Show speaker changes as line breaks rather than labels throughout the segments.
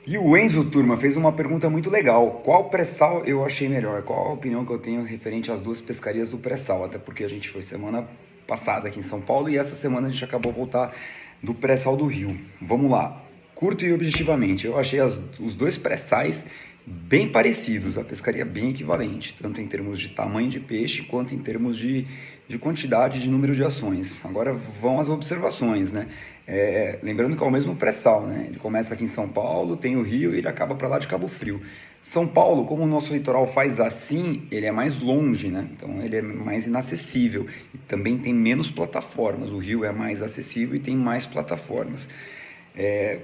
E o Enzo Turma fez uma pergunta muito legal. Qual pré-sal eu achei melhor? Qual a opinião que eu tenho referente às duas pescarias do pré-sal? Até porque a gente foi semana passada aqui em São Paulo e essa semana a gente acabou voltar do pré-sal do Rio. Vamos lá. Curto e objetivamente, eu achei os dois pré-sais bem parecidos, a pescaria bem equivalente, tanto em termos de tamanho de peixe quanto em termos de quantidade, de número de ações. Agora vão as observações, né? Lembrando que é o mesmo pré-sal, né? Ele começa aqui em São Paulo, tem o Rio e ele acaba para lá de Cabo Frio. São Paulo, como o nosso litoral faz assim, ele é mais longe, né? Então ele é mais inacessível e também tem menos plataformas. O Rio é mais acessível e tem mais plataformas.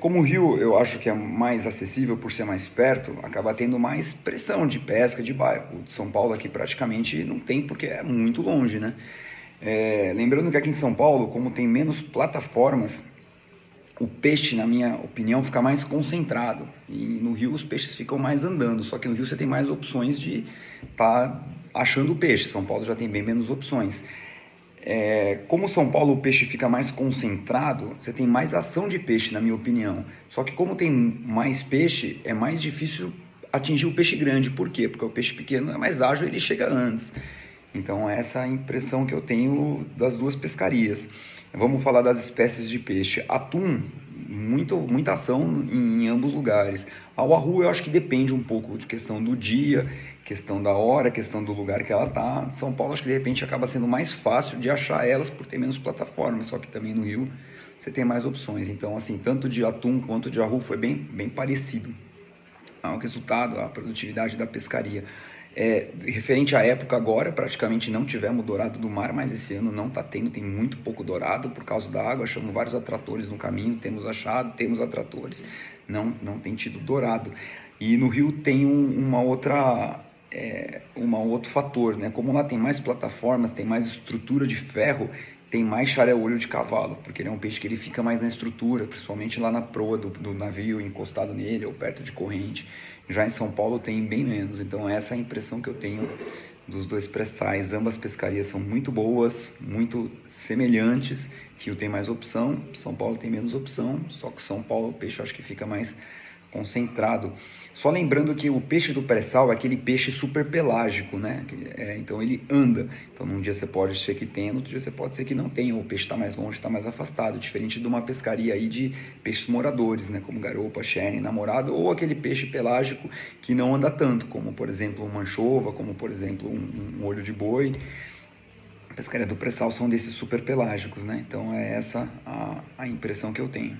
Como o Rio eu acho que é mais acessível por ser mais perto, acaba tendo mais pressão de pesca de bairro. O de São Paulo aqui praticamente não tem porque é muito longe, né? Lembrando que aqui em São Paulo, como tem menos plataformas, o peixe, na minha opinião, fica mais concentrado. E no rio os peixes ficam mais andando, só que no rio você tem mais opções de estar achando o peixe. São Paulo já tem bem menos opções. Como São Paulo o peixe fica mais concentrado, você tem mais ação de peixe, na minha opinião. Só que como tem mais peixe, é mais difícil atingir o peixe grande. Por quê? Porque o peixe pequeno é mais ágil, ele chega antes. Então essa é a impressão que eu tenho das duas pescarias. Vamos falar das espécies de peixe. Atum, muita ação em ambos lugares. A Wahoo eu acho que depende um pouco de questão do dia, questão da hora, questão do lugar que ela está. São Paulo acho que de repente acaba sendo mais fácil de achar elas por ter menos plataformas, só que também no Rio você tem mais opções. Então assim, tanto de atum quanto de Wahoo foi bem parecido ao resultado, à produtividade da pescaria. Referente à época agora, praticamente não tivemos dourado do mar, mas esse ano não está tendo, tem muito pouco dourado por causa da água, achamos vários atratores no caminho, temos achado, temos atratores, não tem tido dourado. E no Rio tem um outro fator, né? Como lá tem mais plataformas, tem mais estrutura de ferro, tem mais xaré-olho de cavalo, porque ele é um peixe que ele fica mais na estrutura, principalmente lá na proa do navio, encostado nele ou perto de corrente. Já em São Paulo tem bem menos, então essa é a impressão que eu tenho dos dois pré-sais. Ambas pescarias são muito boas, muito semelhantes. Rio tem mais opção, São Paulo tem menos opção, só que São Paulo o peixe eu acho que fica mais concentrado. Só lembrando que o peixe do pré-sal é aquele peixe super pelágico, né? Então ele anda. Então num dia você pode ser que tenha, no outro dia você pode ser que não tenha. O peixe está mais longe, está mais afastado, diferente de uma pescaria aí de peixes moradores, né? Como garopa, cherne, namorado, ou aquele peixe pelágico que não anda tanto, como por exemplo uma anchova, como por exemplo um olho de boi. A pescaria do pré-sal são desses super pelágicos, né? Então é essa a impressão que eu tenho.